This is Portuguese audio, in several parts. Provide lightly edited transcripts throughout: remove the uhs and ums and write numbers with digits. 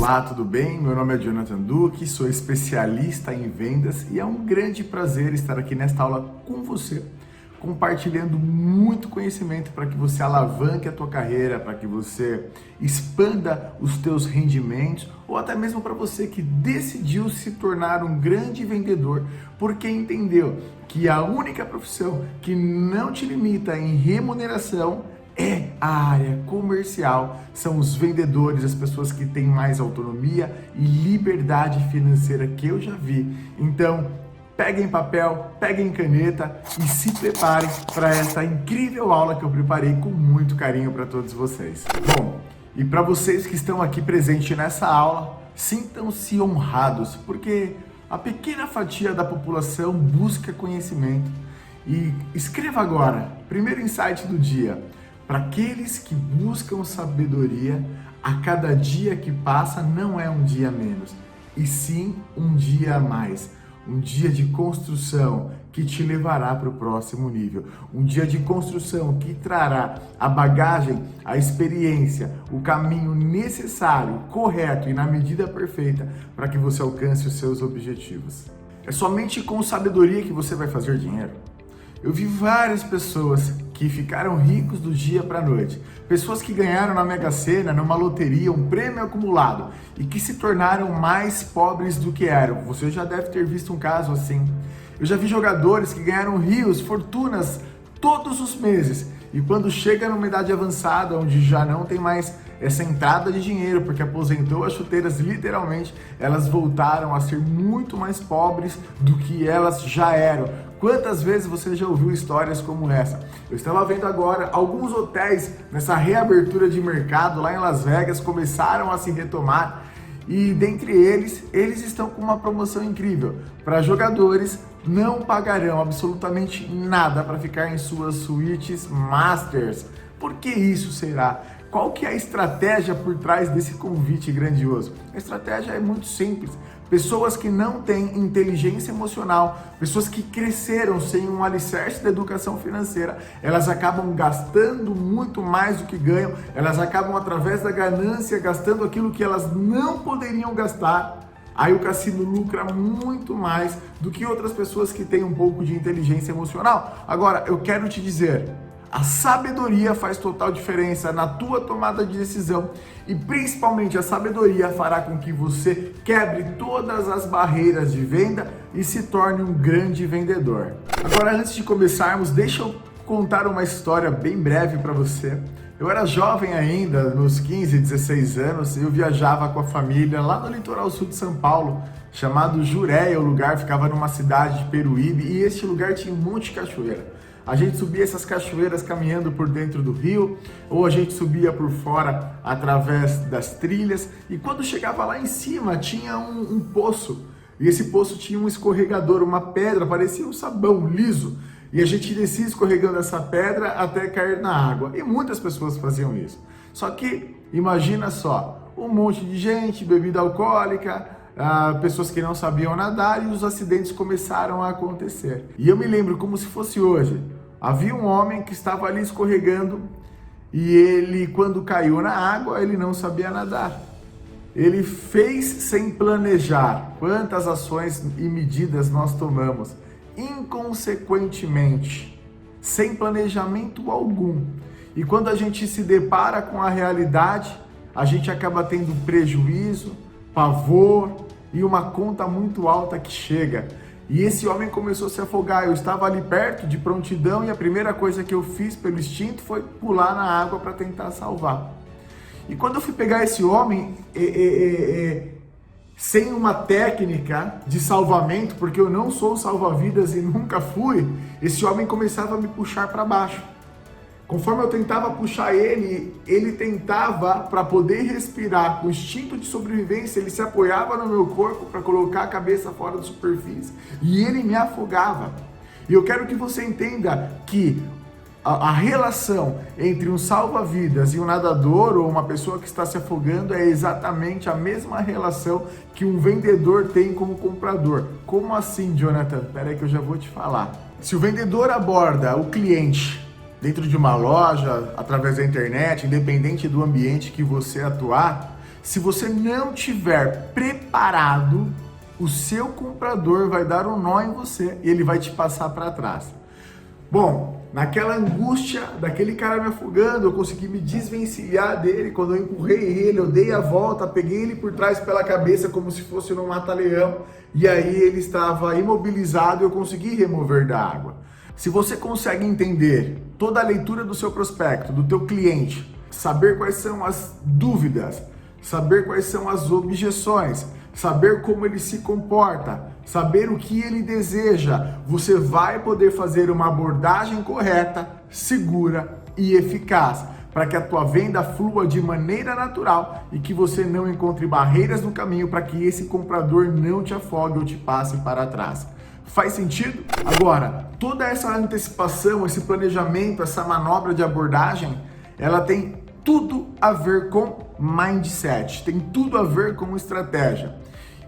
Olá, tudo bem? Meu nome é Jonathan Duque, sou especialista em vendas e é um grande prazer estar aqui nesta aula com você, compartilhando muito conhecimento para que você alavanque a tua carreira, para que você expanda os teus rendimentos ou até mesmo para você que decidiu se tornar um grande vendedor porque entendeu que a única profissão que não te limita em remuneração é a área comercial, são os vendedores, as pessoas que têm mais autonomia e liberdade financeira que eu já vi. Então, peguem papel, peguem caneta e se preparem para essa incrível aula que eu preparei com muito carinho para todos vocês. Bom, e para vocês que estão aqui presentes nessa aula, sintam-se honrados, porque a pequena fatia da população busca conhecimento. E escreva agora, primeiro insight do dia: para aqueles que buscam sabedoria, a cada dia que passa não é um dia menos, e sim um dia a mais. Um dia de construção que te levará para o próximo nível. Um dia de construção que trará a bagagem, a experiência, o caminho necessário, correto e na medida perfeita para que você alcance os seus objetivos. É somente com sabedoria que você vai fazer dinheiro. Eu vi várias pessoas que ficaram ricos do dia para a noite, pessoas que ganharam na Mega Sena, numa loteria, um prêmio acumulado e que se tornaram mais pobres do que eram. Você já deve ter visto um caso assim. Eu já vi jogadores que ganharam rios, fortunas todos os meses e quando chega numa idade avançada, onde já não tem mais essa entrada de dinheiro, porque aposentou as chuteiras, literalmente, elas voltaram a ser muito mais pobres do que elas já eram. Quantas vezes você já ouviu histórias como essa? Eu estava vendo agora alguns hotéis nessa reabertura de mercado lá em Las Vegas começaram a se retomar e dentre eles estão com uma promoção incrível. Para jogadores, não pagarão absolutamente nada para ficar em suas suítes masters. Por que isso será? Qual que é a estratégia por trás desse convite grandioso? A estratégia é muito simples. Pessoas que não têm inteligência emocional, pessoas que cresceram sem um alicerce da educação financeira, elas acabam gastando muito mais do que ganham, elas acabam através da ganância gastando aquilo que elas não poderiam gastar. Aí o cassino lucra muito mais do que outras pessoas que têm um pouco de inteligência emocional. Agora, eu quero te dizer, a sabedoria faz total diferença na tua tomada de decisão e principalmente a sabedoria fará com que você quebre todas as barreiras de venda e se torne um grande vendedor. Agora, antes de começarmos, deixa eu contar uma história bem breve para você. Eu era jovem ainda, nos 15, 16 anos, eu viajava com a família lá no litoral sul de São Paulo, chamado Jureia, o lugar ficava numa cidade de Peruíbe e este lugar tinha um monte de cachoeira. A gente subia essas cachoeiras caminhando por dentro do rio, ou a gente subia por fora através das trilhas, e quando chegava lá em cima tinha um poço, e esse poço tinha um escorregador, uma pedra, parecia um sabão liso, e a gente descia escorregando essa pedra até cair na água, e muitas pessoas faziam isso. Só que, imagina só, um monte de gente, bebida alcoólica, pessoas que não sabiam nadar e os acidentes começaram a acontecer. E eu me lembro como se fosse hoje. Havia um homem que estava ali escorregando e ele, quando caiu na água, ele não sabia nadar. Ele fez sem planejar. Quantas ações e medidas nós tomamos inconsequentemente, sem planejamento algum. E quando a gente se depara com a realidade, a gente acaba tendo prejuízo, pavor e uma conta muito alta que chega. E esse homem começou a se afogar. Eu estava ali perto, de prontidão, e a primeira coisa que eu fiz pelo instinto foi pular na água para tentar salvar. E quando eu fui pegar esse homem, sem uma técnica de salvamento, porque eu não sou salva-vidas e nunca fui, esse homem começava a me puxar para baixo. Conforme eu tentava puxar ele tentava, para poder respirar, com o instinto de sobrevivência, ele se apoiava no meu corpo para colocar a cabeça fora da superfície. E ele me afogava. E eu quero que você entenda que a relação entre um salva-vidas e um nadador ou uma pessoa que está se afogando é exatamente a mesma relação que um vendedor tem com o comprador. Como assim, Jonathan? Espera aí que eu já vou te falar. Se o vendedor aborda o cliente dentro de uma loja, através da internet, independente do ambiente que você atuar, Se você não tiver preparado, o seu comprador vai dar um nó em você e ele vai te passar para trás. Bom, naquela angústia daquele cara me afogando, eu consegui me desvencilhar dele. Quando eu empurrei ele, eu dei a volta, peguei ele por trás pela cabeça como se fosse num mata-leão, e aí ele estava imobilizado e eu consegui remover da água. Se você consegue entender toda a leitura do seu prospecto, do teu cliente, saber quais são as dúvidas, saber quais são as objeções, saber como ele se comporta, saber o que ele deseja, você vai poder fazer uma abordagem correta, segura e eficaz, para que a tua venda flua de maneira natural e que você não encontre barreiras no caminho para que esse comprador não te afogue ou te passe para trás. Faz sentido? Agora, toda essa antecipação, esse planejamento, essa manobra de abordagem, ela tem tudo a ver com mindset, tem tudo a ver com estratégia.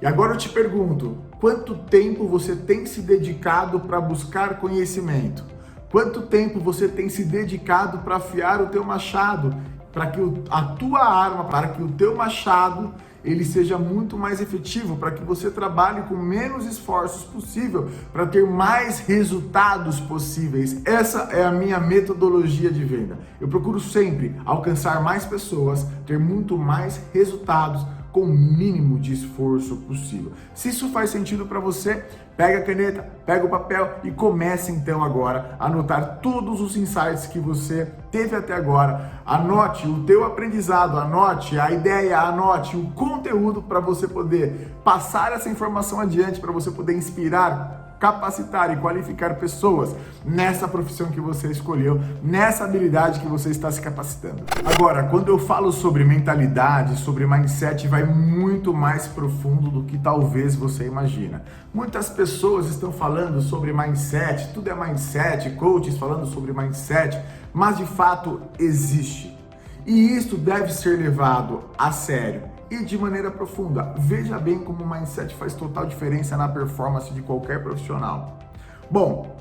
E agora eu te pergunto, quanto tempo você tem se dedicado para buscar conhecimento? Quanto tempo você tem se dedicado para afiar o teu machado, para que a tua arma, para que o teu machado ele seja muito mais efetivo, para que você trabalhe com menos esforços possível, para ter mais resultados possíveis. Essa é a minha metodologia de venda. Eu procuro sempre alcançar mais pessoas, ter muito mais resultados com o mínimo de esforço possível. Se isso faz sentido para você, pega a caneta, pega o papel e comece então agora a anotar todos os insights que você teve até agora. Anote o teu aprendizado, anote a ideia, anote o conteúdo para você poder passar essa informação adiante, para você poder inspirar, capacitar e qualificar pessoas nessa profissão que você escolheu, nessa habilidade que você está se capacitando. Agora, quando eu falo sobre mentalidade, sobre mindset, vai muito mais profundo do que talvez você imagina. Muitas pessoas estão falando sobre mindset, tudo é mindset, coaches falando sobre mindset, mas de fato existe. E isso deve ser levado a sério e de maneira profunda. Veja bem como o mindset faz total diferença na performance de qualquer profissional. Bom,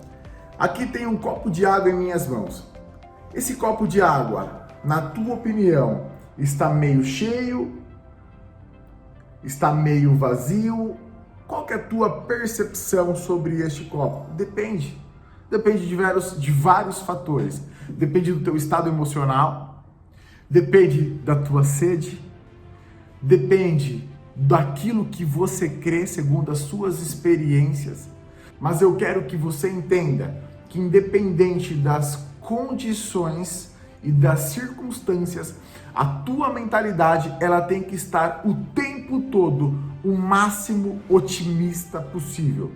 aqui tem um copo de água em minhas mãos. Esse copo de água, na tua opinião, está meio cheio? Está meio vazio? Qual que é a tua percepção sobre este copo? Depende. Depende de vários fatores. Depende do teu estado emocional, depende da tua sede, depende daquilo que você crê segundo as suas experiências. Mas eu quero que você entenda que independente das condições e das circunstâncias, a tua mentalidade ela tem que estar o tempo todo o máximo otimista possível.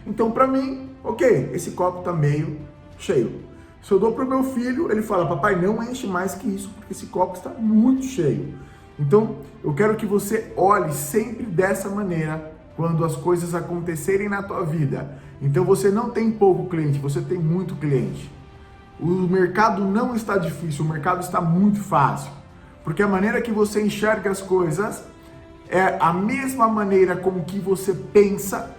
Então, para mim, ok, esse copo está meio cheio. Se eu dou para o meu filho, ele fala, papai, não enche mais que isso, porque esse copo está muito cheio. Então, eu quero que você olhe sempre dessa maneira quando as coisas acontecerem na tua vida. Então, você não tem pouco cliente, você tem muito cliente. O mercado não está difícil, o mercado está muito fácil. Porque a maneira que você enxerga as coisas é a mesma maneira com que você pensa,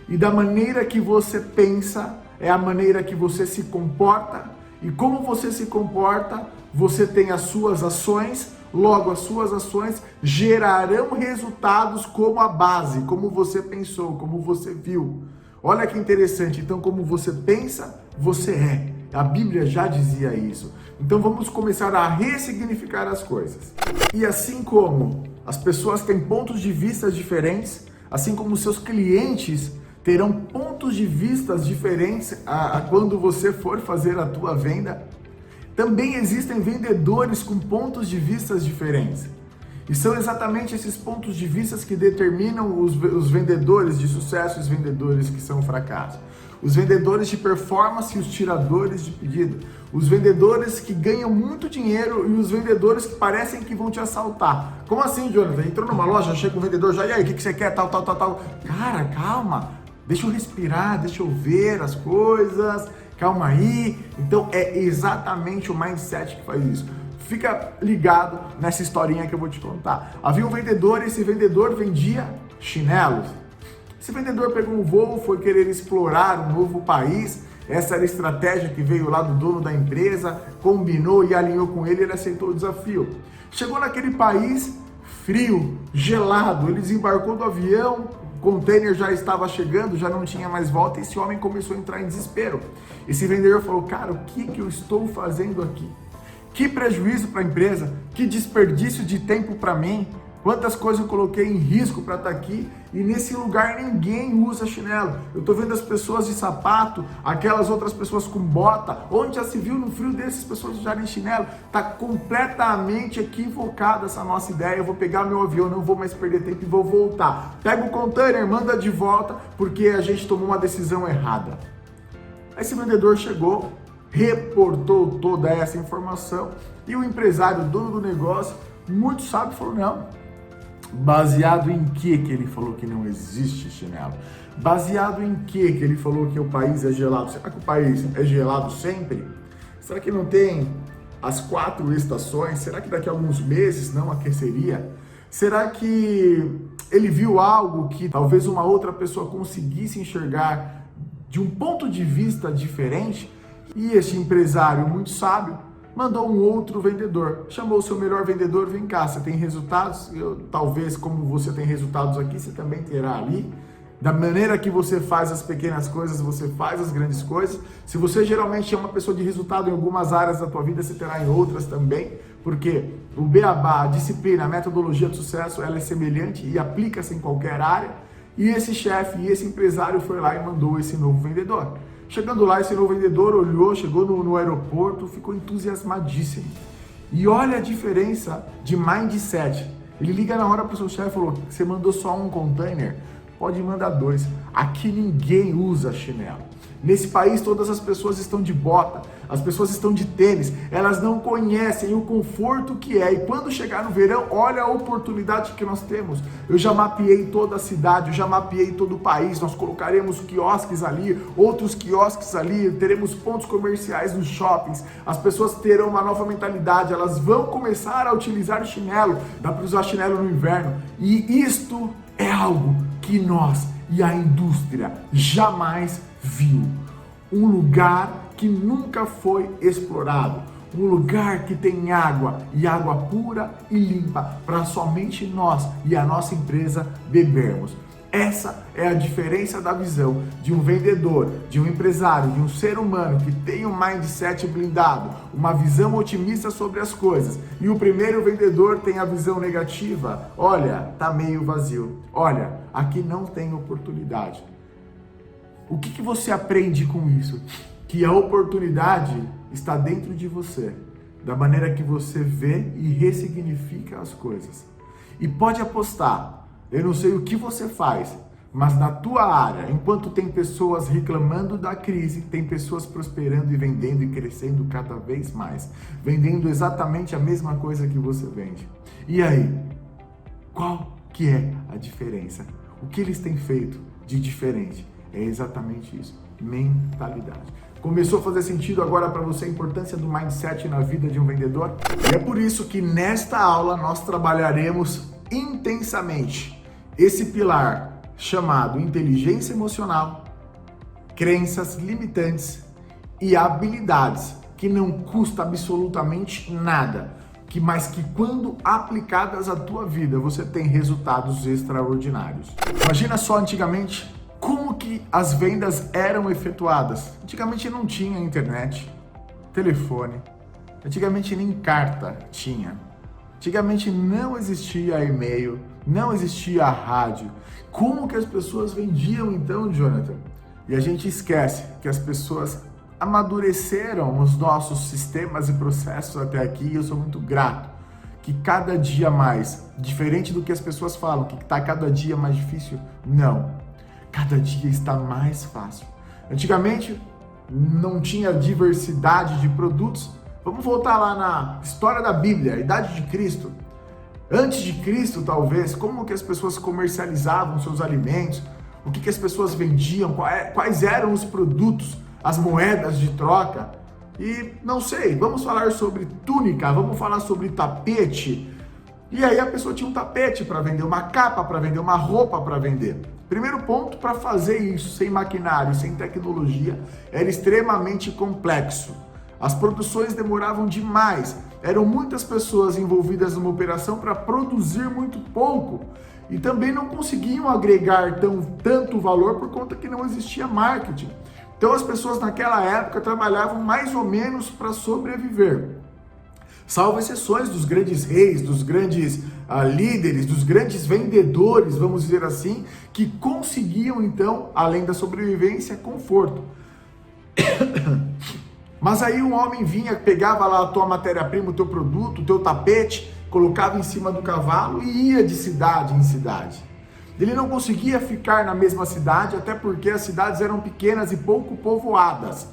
e da maneira que você pensa é a maneira que você se comporta, e como você se comporta, você tem as suas ações, logo as suas ações gerarão resultados como a base, como você pensou, como você viu. Olha que interessante, então como você pensa, você é. A Bíblia já dizia isso. Então vamos começar a ressignificar as coisas. E assim como as pessoas têm pontos de vista diferentes, assim como seus clientes terão pontos de vista diferentes quando você for fazer a tua venda, também existem vendedores com pontos de vista diferentes. E são exatamente esses pontos de vista que determinam os vendedores de sucesso e os vendedores que são fracassos. Os vendedores de performance e os tiradores de pedido. Os vendedores que ganham muito dinheiro e os vendedores que parecem que vão te assaltar. Como assim, Jonathan? Entrou numa loja, chega um vendedor, já, e aí, o que você quer? Tal. Cara, calma. Deixa eu respirar, deixa eu ver as coisas, calma aí. Então é exatamente o mindset que faz isso. Fica ligado nessa historinha que eu vou te contar. Havia um vendedor e esse vendedor vendia chinelos. Esse vendedor pegou um voo, foi querer explorar um novo país. Essa era a estratégia que veio lá do dono da empresa, combinou e alinhou com ele, ele aceitou o desafio. Chegou naquele país, frio, gelado. Ele desembarcou do avião, o container já estava chegando, já não tinha mais volta, e esse homem começou a entrar em desespero. Esse vendedor falou: cara, o que eu estou fazendo aqui? Que prejuízo para a empresa, que desperdício de tempo para mim, quantas coisas eu coloquei em risco para estar aqui, e nesse lugar ninguém usa chinelo. Eu estou vendo as pessoas de sapato, aquelas outras pessoas com bota. Onde já se viu no frio dessas pessoas usarem chinelo? Está completamente equivocada essa nossa ideia. Eu vou pegar meu avião, não vou mais perder tempo e vou voltar. Pega o container, manda de volta, porque a gente tomou uma decisão errada. Aí esse vendedor chegou, reportou toda essa informação, e o empresário, o dono do negócio, muito sábio, falou: não. Baseado em que ele falou que não existe chinelo? Baseado em que ele falou que o país é gelado? Será que o país é gelado sempre? Será que não tem as 4 estações? Será que daqui a alguns meses não aqueceria? Será que ele viu algo que talvez uma outra pessoa conseguisse enxergar de um ponto de vista diferente? E este empresário muito sábio mandou um outro vendedor, chamou o seu melhor vendedor: vem cá, você tem resultados? Talvez como você tem resultados aqui, você também terá ali. Da maneira que você faz as pequenas coisas, você faz as grandes coisas. Se você geralmente é uma pessoa de resultado em algumas áreas da tua vida, você terá em outras também, porque o beabá, a disciplina, a metodologia do sucesso, ela é semelhante e aplica-se em qualquer área. E esse chefe e esse empresário foi lá e mandou esse novo vendedor. Chegando lá, esse novo vendedor olhou, chegou no aeroporto, ficou entusiasmadíssimo. E olha a diferença de mindset. Ele liga na hora para o seu chefe e falou: você mandou só um container? Pode mandar 2. Aqui ninguém usa chinelo. Nesse país todas as pessoas estão de bota, as pessoas estão de tênis, elas não conhecem o conforto que é. E quando chegar no verão, olha a oportunidade que nós temos. Eu já mapeei toda a cidade, eu já mapeei todo o país, nós colocaremos quiosques ali, outros quiosques ali, teremos pontos comerciais nos shoppings, as pessoas terão uma nova mentalidade, elas vão começar a utilizar o chinelo, dá para usar chinelo no inverno. E isto é algo que nós e a indústria jamais viu. Um lugar que nunca foi explorado, um lugar que tem água, e água pura e limpa para somente nós e a nossa empresa bebermos. Essa é a diferença da visão de um vendedor, de um empresário, de um ser humano que tem um mindset blindado, uma visão otimista sobre as coisas. E o primeiro vendedor tem a visão negativa: olha, tá meio vazio, olha, aqui não tem oportunidade. O que você aprende com isso? Que a oportunidade está dentro de você, da maneira que você vê e ressignifica as coisas. E pode apostar, eu não sei o que você faz, mas na tua área, enquanto tem pessoas reclamando da crise, tem pessoas prosperando e vendendo e crescendo cada vez mais, vendendo exatamente a mesma coisa que você vende. E aí, qual que é a diferença? O que eles têm feito de diferente? É exatamente isso, mentalidade. Começou a fazer sentido agora para você a importância do mindset na vida de um vendedor? E é por isso que nesta aula nós trabalharemos intensamente esse pilar chamado inteligência emocional, crenças limitantes e habilidades que não custa absolutamente nada, mas que quando aplicadas à tua vida você tem resultados extraordinários. Imagina só antigamente como que as vendas eram efetuadas. Antigamente não tinha internet, telefone, antigamente nem carta tinha. Antigamente não existia e-mail, não existia rádio. Como que as pessoas vendiam então, Jonathan? E a gente esquece que as pessoas amadureceram os nossos sistemas e processos até aqui, e eu sou muito grato que cada dia mais, diferente do que as pessoas falam, que está cada dia mais difícil, não. Cada dia está mais fácil. Antigamente não tinha diversidade de produtos. Vamos voltar lá na história da Bíblia, a idade de Cristo. Antes de Cristo, talvez, como que as pessoas comercializavam seus alimentos, o que as pessoas vendiam, quais eram os produtos, as moedas de troca. E não sei, vamos falar sobre túnica, vamos falar sobre tapete. E aí a pessoa tinha um tapete para vender, uma capa para vender, uma roupa para vender. Primeiro ponto, para fazer isso sem maquinário, sem tecnologia, era extremamente complexo. As produções demoravam demais, eram muitas pessoas envolvidas numa operação para produzir muito pouco e também não conseguiam agregar tanto valor por conta que não existia marketing. Então as pessoas naquela época trabalhavam mais ou menos para sobreviver. Salvo exceções dos grandes reis, dos grandes líderes, dos grandes vendedores, vamos dizer assim, que conseguiam então, além da sobrevivência, conforto. Mas aí um homem vinha, pegava lá a tua matéria-prima, o teu produto, o teu tapete, colocava em cima do cavalo e ia de cidade em cidade. Ele não conseguia ficar na mesma cidade, até porque as cidades eram pequenas e pouco povoadas.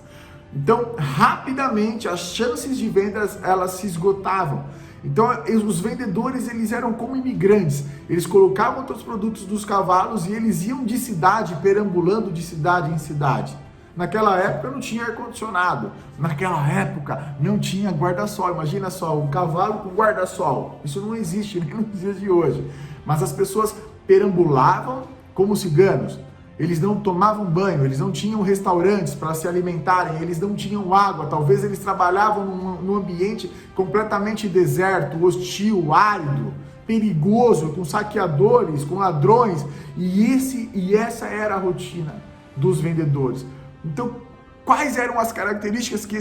Então, rapidamente, as chances de vendas, elas se esgotavam. Então, os vendedores, eles eram como imigrantes. Eles colocavam os produtos dos cavalos e eles iam de cidade, perambulando de cidade em cidade. Naquela época não tinha ar-condicionado. Naquela época não tinha guarda-sol. Imagina só, um cavalo com guarda-sol. Isso não existe nem nos dias de hoje. Mas as pessoas perambulavam como ciganos. Eles não tomavam banho, eles não tinham restaurantes para se alimentarem, eles não tinham água, talvez eles trabalhavam num ambiente completamente deserto, hostil, árido, perigoso, com saqueadores, com ladrões, e essa era a rotina dos vendedores. Então, quais eram as características que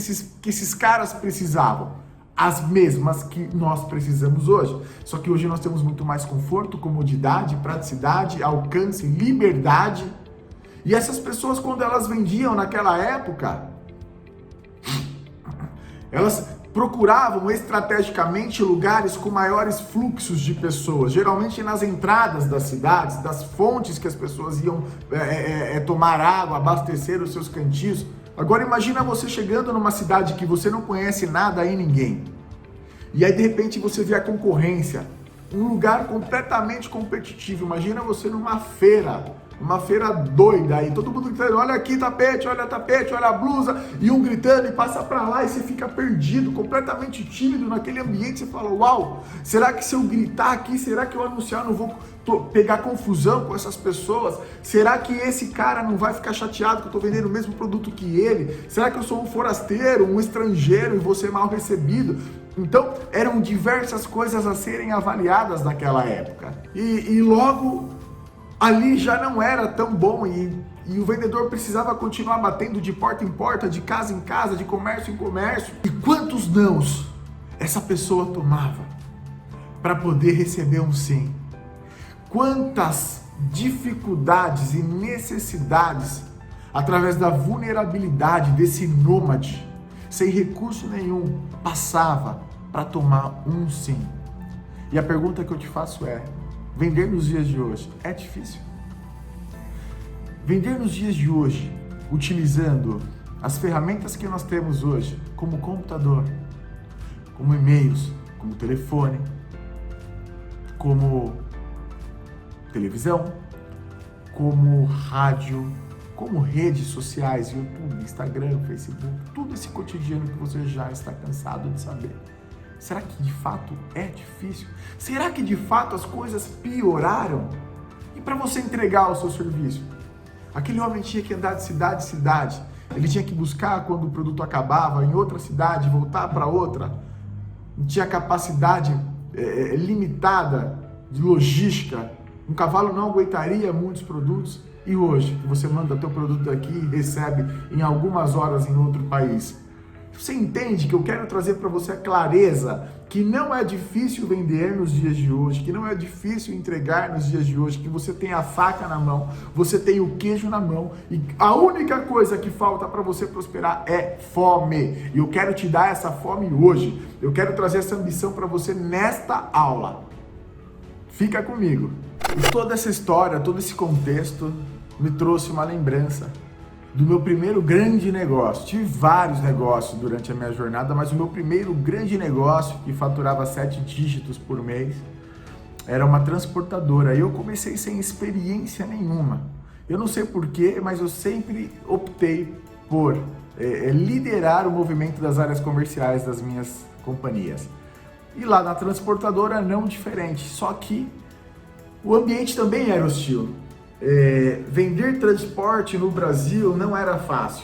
esses caras precisavam? As mesmas que nós precisamos hoje. Só que hoje nós temos muito mais conforto, comodidade, praticidade, alcance, liberdade. E essas pessoas, quando elas vendiam naquela época, elas procuravam estrategicamente lugares com maiores fluxos de pessoas, geralmente nas entradas das cidades, das fontes que as pessoas iam tomar água, abastecer os seus cantis. Agora imagina você chegando numa cidade que você não conhece nada e ninguém. E aí de repente você vê a concorrência, um lugar completamente competitivo. Imagina você numa feira, uma feira doida aí, todo mundo gritando, olha aqui tapete, olha a blusa, e um gritando e passa pra lá e você fica perdido, completamente tímido naquele ambiente. Você fala, uau, será que se eu gritar aqui, será que eu anunciar, não vou pegar confusão com essas pessoas? Será que esse cara não vai ficar chateado que eu tô vendendo o mesmo produto que ele? Será que eu sou um forasteiro, um estrangeiro e vou ser mal recebido? Então, eram diversas coisas a serem avaliadas naquela época. E logo, ali já não era tão bom e o vendedor precisava continuar batendo de porta em porta, de casa em casa, de comércio em comércio. E quantos nãos essa pessoa tomava para poder receber um sim? Quantas dificuldades e necessidades, através da vulnerabilidade desse nômade, sem recurso nenhum, passava para tomar um sim. E a pergunta que eu te faço é, vender nos dias de hoje é difícil? Vender nos dias de hoje, utilizando as ferramentas que nós temos hoje, como computador, como e-mails, como telefone, como televisão, como rádio, como redes sociais, YouTube, Instagram, Facebook, tudo esse cotidiano que você já está cansado de saber. Será que de fato é difícil? Será que de fato as coisas pioraram? E para você entregar o seu serviço? Aquele homem tinha que andar de cidade em cidade, ele tinha que buscar quando o produto acabava em outra cidade, voltar para outra, não tinha capacidade limitada de logística, um cavalo não aguentaria muitos produtos. E hoje, você manda teu produto daqui e recebe em algumas horas em outro país. Você entende que eu quero trazer para você a clareza que não é difícil vender nos dias de hoje, que não é difícil entregar nos dias de hoje, que você tem a faca na mão, você tem o queijo na mão e a única coisa que falta para você prosperar é fome. E eu quero te dar essa fome hoje. Eu quero trazer essa ambição para você nesta aula. Fica comigo. E toda essa história, todo esse contexto me trouxe uma lembrança do meu primeiro grande negócio. Tive vários negócios durante a minha jornada, mas o meu primeiro grande negócio, que faturava 7 dígitos por mês, era uma transportadora. E eu comecei sem experiência nenhuma. Eu não sei porquê, mas eu sempre optei por liderar o movimento das áreas comerciais das minhas companhias. E lá na transportadora não diferente, só que o ambiente também era hostil. Vender transporte no Brasil não era fácil.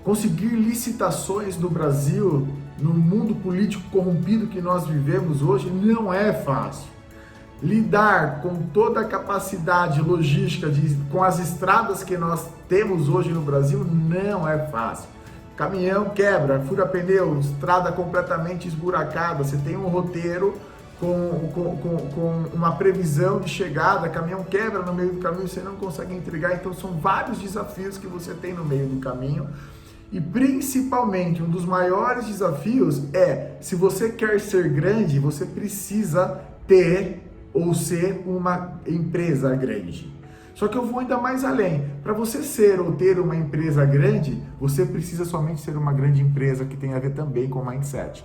Conseguir licitações no Brasil, no mundo político corrompido que nós vivemos hoje, não é fácil. Lidar com toda a capacidade logística, com as estradas que nós temos hoje no Brasil, não é fácil. Caminhão quebra, fura pneu, estrada completamente esburacada, você tem um roteiro com uma previsão de chegada, caminhão quebra no meio do caminho, você não consegue entregar, então são vários desafios que você tem no meio do caminho. E principalmente, um dos maiores desafios é, se você quer ser grande, você precisa ter ou ser uma empresa grande. Só que eu vou ainda mais além. Para você ser ou ter uma empresa grande, você precisa somente ser uma grande empresa que tem a ver também com mindset.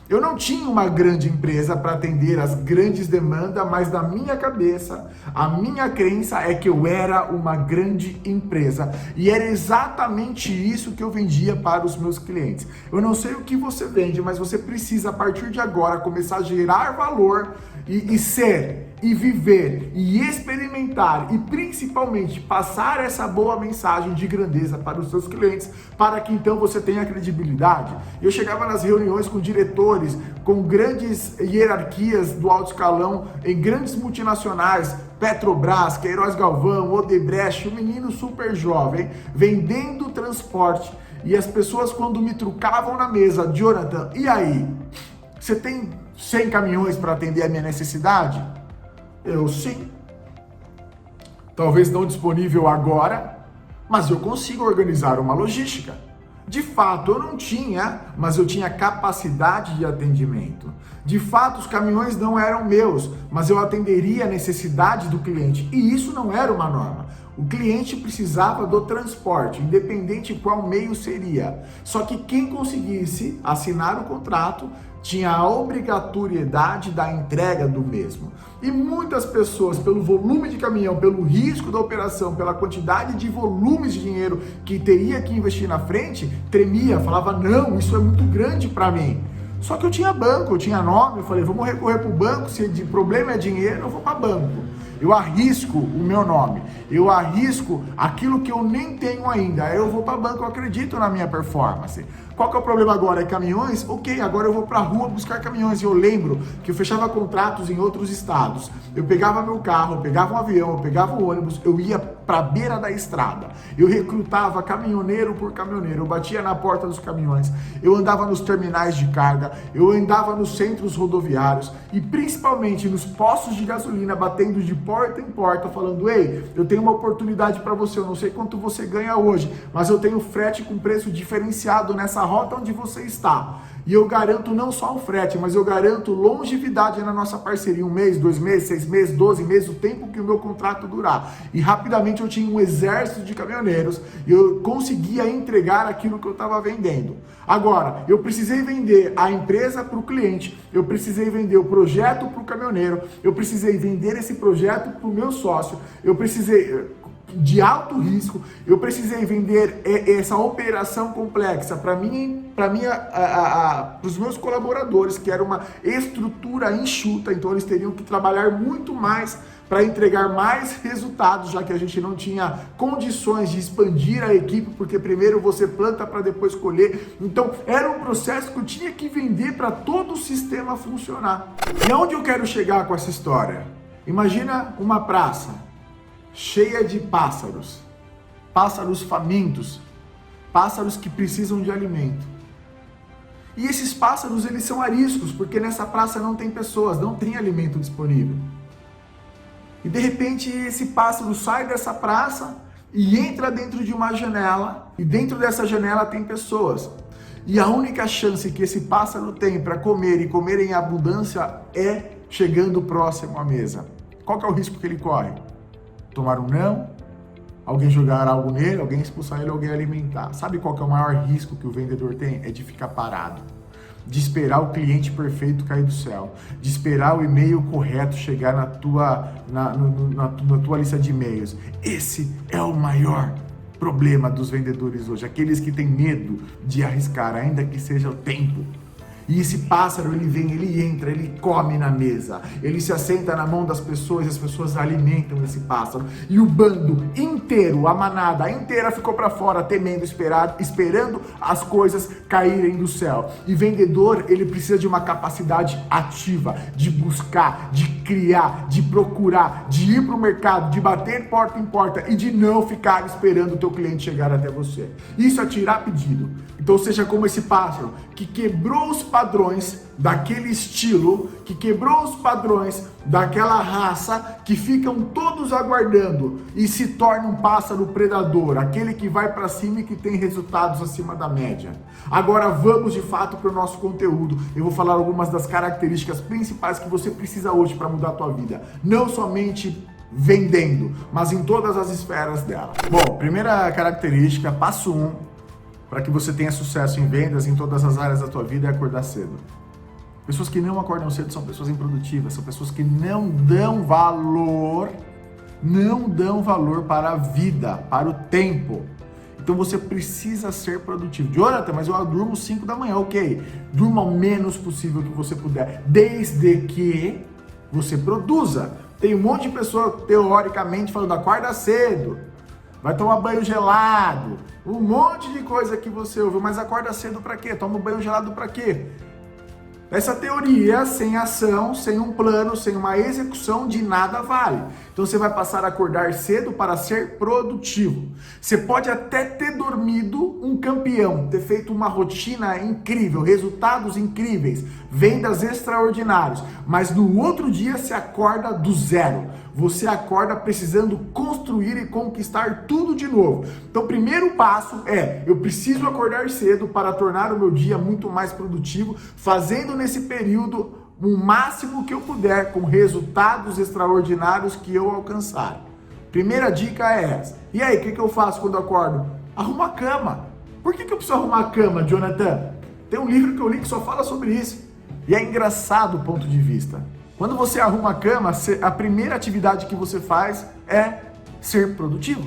Eu não tinha uma grande empresa para atender as grandes demandas, mas na minha cabeça, a minha crença é que eu era uma grande empresa. E era exatamente isso que eu vendia para os meus clientes. Eu não sei o que você vende, mas você precisa, a partir de agora, começar a gerar valor e ser, e viver, e experimentar, e principalmente passar essa boa mensagem de grandeza para os seus clientes, para que então você tenha credibilidade. Eu chegava nas reuniões com diretores, com grandes hierarquias do alto escalão, em grandes multinacionais, Petrobras, Queiroz Galvão, Odebrecht, um menino super jovem, vendendo transporte, e as pessoas quando me trucavam na mesa, Jonathan, e aí? Você tem 100 caminhões para atender a minha necessidade? Eu sim. Talvez não disponível agora, mas eu consigo organizar uma logística. De fato, eu não tinha, mas eu tinha capacidade de atendimento. De fato, os caminhões não eram meus, mas eu atenderia a necessidade do cliente. E isso não era uma norma. O cliente precisava do transporte, independente qual meio seria. Só que quem conseguisse assinar o contrato tinha a obrigatoriedade da entrega do mesmo. E muitas pessoas, pelo volume de caminhão, pelo risco da operação, pela quantidade de volumes de dinheiro que teria que investir na frente, tremia, falava, não, isso é muito grande para mim. Só que eu tinha banco, eu tinha nome, eu falei, vamos recorrer para o banco, se o problema é dinheiro, eu vou para banco. Eu arrisco o meu nome, eu arrisco aquilo que eu nem tenho ainda, eu vou para banco, eu acredito na minha performance. Qual que é o problema agora? É caminhões? Ok, agora eu vou para a rua buscar caminhões. E eu lembro que eu fechava contratos em outros estados. Eu pegava meu carro, eu pegava um avião, eu pegava um ônibus, eu ia para a beira da estrada. Eu recrutava caminhoneiro por caminhoneiro, eu batia na porta dos caminhões, eu andava nos terminais de carga, eu andava nos centros rodoviários e principalmente nos postos de gasolina, batendo de porta em porta, falando, ei, eu tenho uma oportunidade para você, eu não sei quanto você ganha hoje, mas eu tenho frete com preço diferenciado nessa rota onde você está. E eu garanto não só o frete, mas eu garanto longevidade na nossa parceria, 1 mês, 2 meses, 6 meses, 12 meses, o tempo que o meu contrato durar. E rapidamente eu tinha um exército de caminhoneiros e eu conseguia entregar aquilo que eu estava vendendo. Agora, eu precisei vender a empresa para o cliente, eu precisei vender o projeto para o caminhoneiro, eu precisei vender esse projeto para o meu sócio, eu precisei de alto risco, eu precisei vender essa operação complexa para os meus colaboradores, que era uma estrutura enxuta, então eles teriam que trabalhar muito mais para entregar mais resultados, já que a gente não tinha condições de expandir a equipe, porque primeiro você planta para depois colher. Então era um processo que eu tinha que vender para todo o sistema funcionar. E aonde eu quero chegar com essa história? Imagina uma praça cheia de pássaros, pássaros famintos, pássaros que precisam de alimento. E esses pássaros, eles são ariscos, porque nessa praça não tem pessoas, não tem alimento disponível. E de repente esse pássaro sai dessa praça e entra dentro de uma janela, e dentro dessa janela tem pessoas. E a única chance que esse pássaro tem para comer e comer em abundância é chegando próximo à mesa. Qual que é o risco que ele corre? Tomar um não, alguém jogar algo nele, alguém expulsar ele, alguém alimentar. Sabe qual que é o maior risco que o vendedor tem? É de ficar parado, de esperar o cliente perfeito cair do céu, de esperar o e-mail correto chegar na tua lista de e-mails. Esse é o maior problema dos vendedores hoje, aqueles que têm medo de arriscar, ainda que seja o tempo. E esse pássaro, ele vem, ele entra, ele come na mesa, ele se assenta na mão das pessoas e as pessoas alimentam esse pássaro. E o bando inteiro, a manada inteira ficou para fora, temendo, esperando as coisas caírem do céu. E vendedor, ele precisa de uma capacidade ativa, de buscar, de criar, de procurar, de ir para o mercado, de bater porta em porta e de não ficar esperando o teu cliente chegar até você. Isso é tirar pedido. Então seja como esse pássaro que quebrou os padrões daquele estilo, que quebrou os padrões daquela raça, que ficam todos aguardando e se torna um pássaro predador, aquele que vai para cima e que tem resultados acima da média. Agora vamos de fato para o nosso conteúdo. Eu vou falar algumas das características principais que você precisa hoje para mudar a tua vida, não somente vendendo, mas em todas as esferas dela. Bom, primeira característica, passo 1, para que você tenha sucesso em vendas em todas as áreas da tua vida, é acordar cedo. Pessoas que não acordam cedo são pessoas improdutivas, são pessoas que não dão valor para a vida, para o tempo. Então você precisa ser produtivo. Jonathan, mas eu durmo 5 da manhã, ok. Durma o menos possível que você puder, desde que você produza. Tem um monte de pessoa, teoricamente, falando, acorda cedo, vai tomar banho gelado, um monte de coisa que você ouviu, mas acorda cedo para quê? Toma um banho gelado para quê? Essa teoria, sem ação, sem um plano, sem uma execução, de nada vale. Então você vai passar a acordar cedo para ser produtivo. Você pode até ter dormido um campeão, ter feito uma rotina incrível, resultados incríveis, vendas extraordinários, mas no outro dia você acorda do zero. Você acorda precisando construir e conquistar tudo de novo. Então o primeiro passo é, eu preciso acordar cedo para tornar o meu dia muito mais produtivo, fazendo nesse período o máximo que eu puder, com resultados extraordinários que eu alcançar. Primeira dica é essa. E aí, o que eu faço quando eu acordo? Arrumo a cama. Por que eu preciso arrumar a cama, Jonathan? Tem um livro que eu li que só fala sobre isso. E é engraçado o ponto de vista. Quando você arruma a cama, a primeira atividade que você faz é ser produtivo.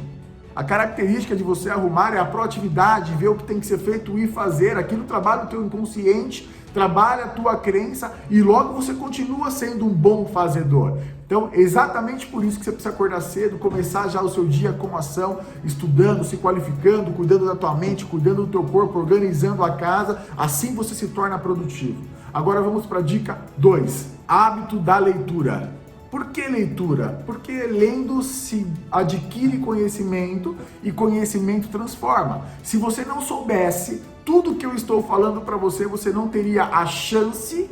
A característica de você arrumar é a proatividade, ver o que tem que ser feito e fazer. Aquilo trabalha o teu inconsciente, trabalha a tua crença e logo você continua sendo um bom fazedor. Então, exatamente por isso que você precisa acordar cedo, começar já o seu dia com ação, estudando, se qualificando, cuidando da tua mente, cuidando do teu corpo, organizando a casa, assim você se torna produtivo. Agora vamos para a dica 2, hábito da leitura. Por que leitura? Porque lendo se adquire conhecimento e conhecimento transforma. Se você não soubesse tudo que eu estou falando para você, você não teria a chance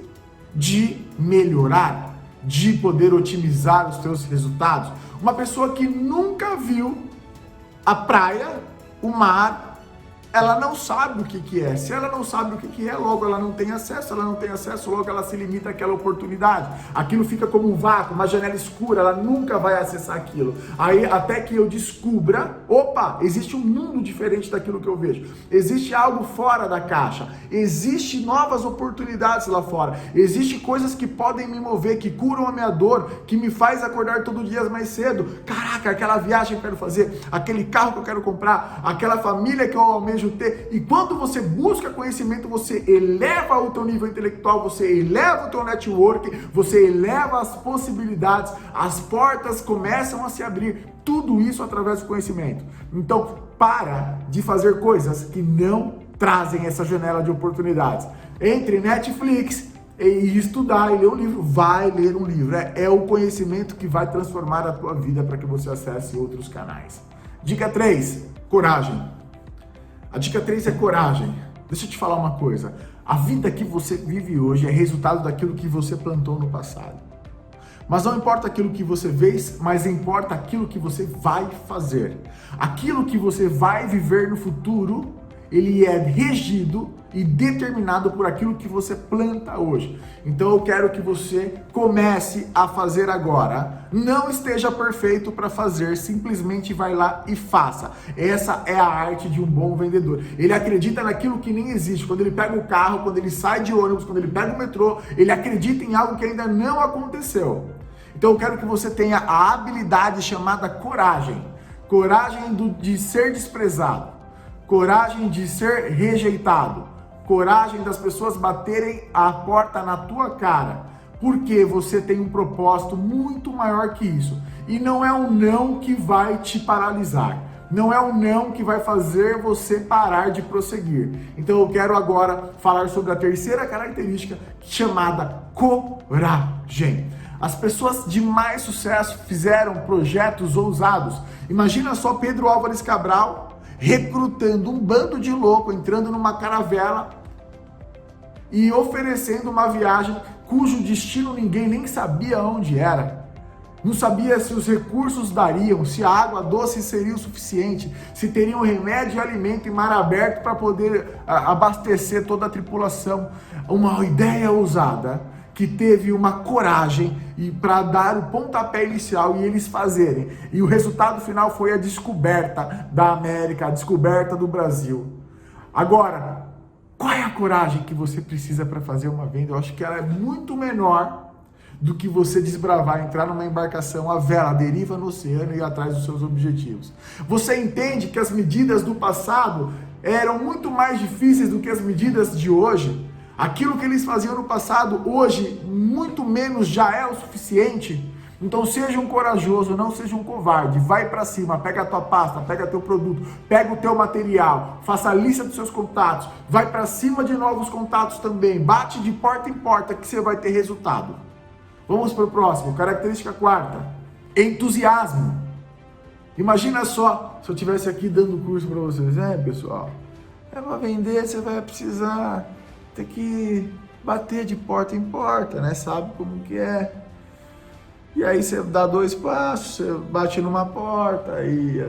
de melhorar, de poder otimizar os seus resultados. Uma pessoa que nunca viu a praia, o mar, ela não sabe o que é. Se ela não sabe o que é, logo ela não tem acesso. Ela não tem acesso, logo ela se limita àquela oportunidade. Aquilo fica como um vácuo, uma janela escura, ela nunca vai acessar aquilo. Aí até que eu descubra, opa, existe um mundo diferente daquilo que eu vejo. Existe algo fora da caixa. Existe novas oportunidades lá fora. Existem coisas que podem me mover, que curam a minha dor, que me faz acordar todo dia mais cedo. Caraca, aquela viagem que eu quero fazer, aquele carro que eu quero comprar, aquela família que eu almejo ter. E quando você busca conhecimento, você eleva o teu nível intelectual, você eleva o teu network, você eleva as possibilidades, as portas começam a se abrir, tudo isso através do conhecimento. Então, para de fazer coisas que não trazem essa janela de oportunidades. Entre Netflix e estudar e ler um livro, vai ler um livro. É o conhecimento que vai transformar a tua vida para que você acesse outros canais. Dica 3, coragem. A dica 3 é coragem. Deixa eu te falar uma coisa. A vida que você vive hoje é resultado daquilo que você plantou no passado. Mas não importa aquilo que você fez, mas importa aquilo que você vai fazer. Aquilo que você vai viver no futuro, ele é regido e determinado por aquilo que você planta hoje. Então eu quero que você comece a fazer agora. Não esteja perfeito para fazer, simplesmente vai lá e faça. Essa é a arte de um bom vendedor. Ele acredita naquilo que nem existe. Quando ele pega o carro, quando ele sai de ônibus, quando ele pega o metrô, ele acredita em algo que ainda não aconteceu. Então eu quero que você tenha a habilidade chamada coragem. Coragem de ser desprezado. Coragem de ser rejeitado. coragem das pessoas baterem a porta na tua cara, porque você tem um propósito muito maior que isso. E não é um não que vai te paralisar. Não é um não que vai fazer você parar de prosseguir. Então eu quero agora falar sobre a terceira característica, chamada coragem. As pessoas de mais sucesso fizeram projetos ousados. Imagina só Pedro Álvares Cabral recrutando um bando de louco, entrando numa caravela e oferecendo uma viagem cujo destino ninguém nem sabia onde era. Não sabia se os recursos dariam, se a água doce seria o suficiente, se teriam remédio e alimento em mar aberto para poder abastecer toda a tripulação. Uma ideia ousada que teve uma coragem para dar o pontapé inicial e eles fazerem. E o resultado final foi a descoberta da América, a descoberta do Brasil. Agora, qual é a coragem que você precisa para fazer uma venda? Eu acho que ela é muito menor do que você desbravar, entrar numa embarcação, a vela, a deriva no oceano e ir atrás dos seus objetivos. Você entende que as medidas do passado eram muito mais difíceis do que as medidas de hoje? Aquilo que eles faziam no passado, hoje, muito menos já é o suficiente? Então seja um corajoso, não seja um covarde. Vai para cima, pega a tua pasta, pega teu produto, pega o teu material, faça a lista dos seus contatos, vai para cima de novos contatos também, bate de porta em porta que você vai ter resultado. Vamos para o próximo, característica quarta, entusiasmo. Imagina só, se eu estivesse aqui dando curso para vocês, pessoal, para vender você vai precisar ter que bater de porta em porta, né? Sabe como que é? E aí você dá 2 passos, você bate numa porta, aí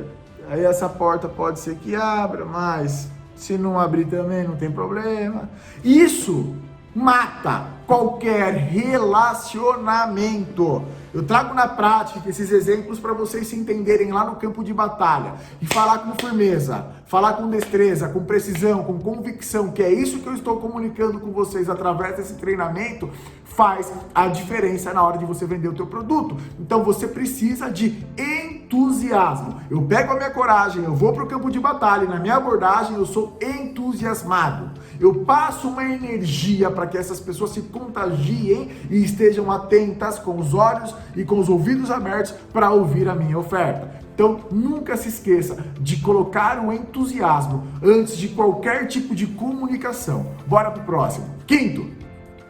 essa porta pode ser que abra, mas se não abrir também não tem problema. Isso mata qualquer relacionamento. Eu trago na prática esses exemplos para vocês se entenderem lá no campo de batalha e falar com firmeza, falar com destreza, com precisão, com convicção, que é isso que eu estou comunicando com vocês através desse treinamento, faz a diferença na hora de você vender o teu produto. Então você precisa de entusiasmo. Eu pego a minha coragem, eu vou para o campo de batalha e na minha abordagem eu sou entusiasmado. Eu passo uma energia para que essas pessoas se contagiem e estejam atentas com os olhos e com os ouvidos abertos para ouvir a minha oferta. Então, nunca se esqueça de colocar o entusiasmo antes de qualquer tipo de comunicação. Bora pro próximo. Quinto,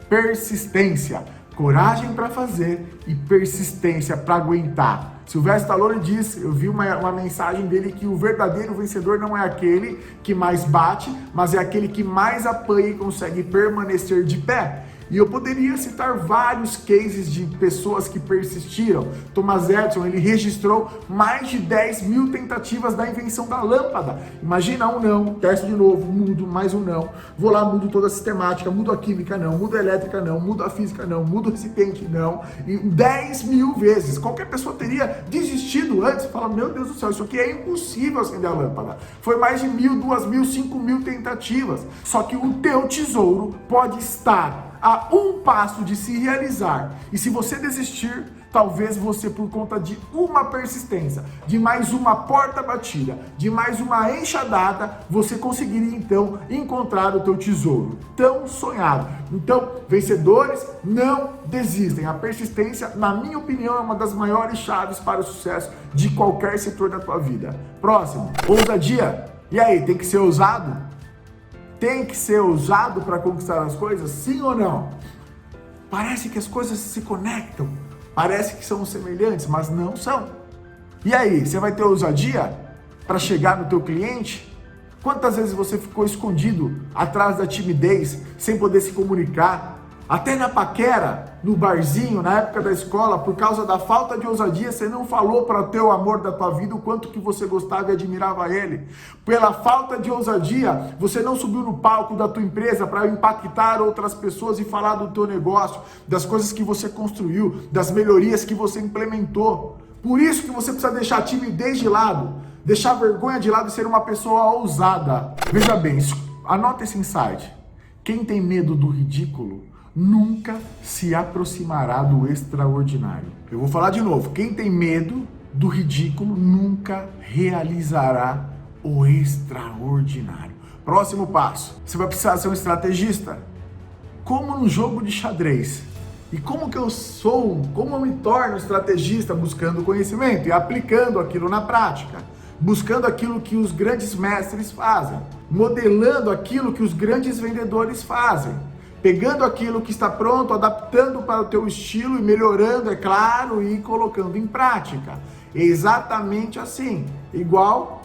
persistência. Coragem para fazer e persistência para aguentar. Sylvester Stallone diz, eu vi uma mensagem dele, que o verdadeiro vencedor não é aquele que mais bate, mas é aquele que mais apanha e consegue permanecer de pé. E eu poderia citar vários cases de pessoas que persistiram. Thomas Edison, ele registrou mais de 10 mil tentativas da invenção da lâmpada. Imagina um não, testo de novo, mudo, mais um não. Vou lá, mudo toda a sistemática, mudo a química não, mudo a elétrica não, mudo a física não, mudo o recipiente não. E 10 mil vezes. Qualquer pessoa teria desistido antes e falar, meu Deus do céu, isso aqui é impossível acender a lâmpada. Foi mais de 1.000, 2.000, 5.000 tentativas. Só que o teu tesouro pode estar a um passo de se realizar. E se você desistir, talvez você, por conta de uma persistência, de mais uma porta batida, de mais uma enxadada, você conseguiria então encontrar o teu tesouro tão sonhado. Então, vencedores não desistem. A persistência, na minha opinião, é uma das maiores chaves para o sucesso de qualquer setor da tua vida. Próximo, ousadia. E aí, tem que ser ousado? Tem que ser ousado para conquistar as coisas? Sim ou não? Parece que as coisas se conectam, parece que são semelhantes, mas não são. E aí, você vai ter ousadia para chegar no teu cliente? Quantas vezes você ficou escondido atrás da timidez, sem poder se comunicar? Até na paquera, no barzinho, na época da escola, por causa da falta de ousadia, você não falou para o teu amor da tua vida o quanto que você gostava e admirava ele. Pela falta de ousadia, você não subiu no palco da tua empresa para impactar outras pessoas e falar do teu negócio, das coisas que você construiu, das melhorias que você implementou. Por isso que você precisa deixar a timidez de lado, deixar a vergonha de lado e ser uma pessoa ousada. Veja bem, anota esse insight. Quem tem medo do ridículo nunca se aproximará do extraordinário. Eu vou falar de novo. Quem tem medo do ridículo nunca realizará o extraordinário. Próximo passo, você vai precisar ser um estrategista. Como no jogo de xadrez. E como que eu sou, como eu me torno estrategista buscando conhecimento e aplicando aquilo na prática, buscando aquilo que os grandes mestres fazem, modelando aquilo que os grandes vendedores fazem, pegando aquilo que está pronto, adaptando para o teu estilo e melhorando, é claro, e colocando em prática. Exatamente assim, igual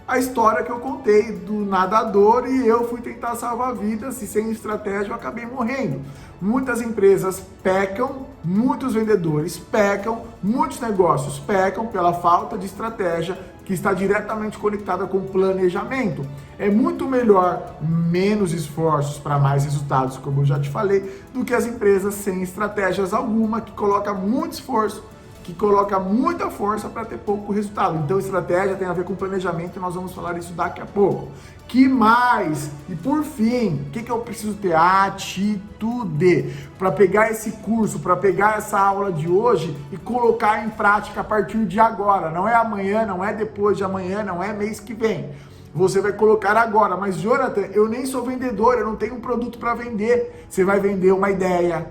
a história que eu contei do nadador e eu fui tentar salvar vidas e sem estratégia eu acabei morrendo. Muitas empresas pecam, muitos vendedores pecam, muitos negócios pecam pela falta de estratégia que está diretamente conectada com planejamento. É muito melhor menos esforços para mais resultados, como eu já te falei, do que as empresas sem estratégias alguma, que coloca muito esforço, que coloca muita força para ter pouco resultado. Então, estratégia tem a ver com planejamento e nós vamos falar isso daqui a pouco. Que mais? E por fim, o que eu preciso ter? Atitude. Para pegar esse curso, para pegar essa aula de hoje e colocar em prática a partir de agora. Não é amanhã, não é depois de amanhã, não é mês que vem. Você vai colocar agora. Mas, Jonathan, eu nem sou vendedor, eu não tenho um produto para vender. Você vai vender uma ideia.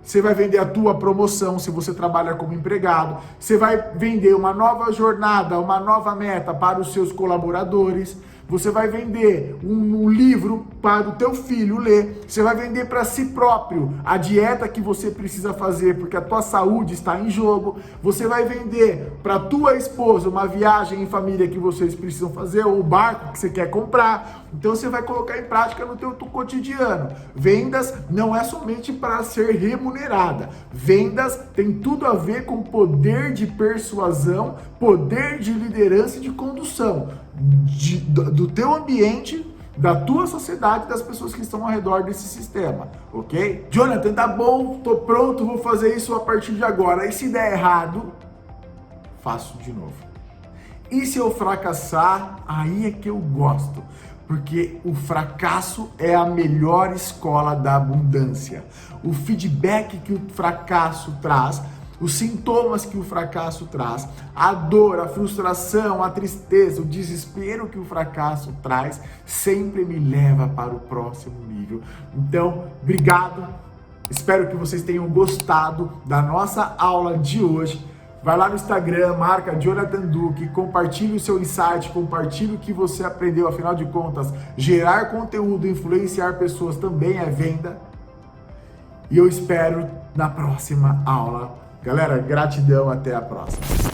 Você vai vender a tua promoção se você trabalha como empregado. Você vai vender uma nova jornada, uma nova meta para os seus colaboradores. Você vai vender um livro para o teu filho ler. Você vai vender para si próprio a dieta que você precisa fazer porque a tua saúde está em jogo. Você vai vender para a tua esposa uma viagem em família que vocês precisam fazer ou o barco que você quer comprar. Então você vai colocar em prática no teu cotidiano. Vendas não é somente para ser remunerada. Vendas tem tudo a ver com poder de persuasão, poder de liderança e de condução do teu ambiente, da tua sociedade, das pessoas que estão ao redor desse sistema, ok? Jonathan, tá bom, tô pronto, vou fazer isso a partir de agora. E se der errado, faço de novo. E se eu fracassar, aí é que eu gosto. Porque o fracasso é a melhor escola da abundância. O feedback que o fracasso traz, os sintomas que o fracasso traz, a dor, a frustração, a tristeza, o desespero que o fracasso traz, sempre me leva para o próximo nível. Então, obrigado. Espero que vocês tenham gostado da nossa aula de hoje. Vai lá no Instagram, marca Jonathan Duque, compartilhe o seu insight, compartilhe o que você aprendeu. Afinal de contas, gerar conteúdo, influenciar pessoas também é venda. E eu espero na próxima aula. Galera, gratidão, até a próxima.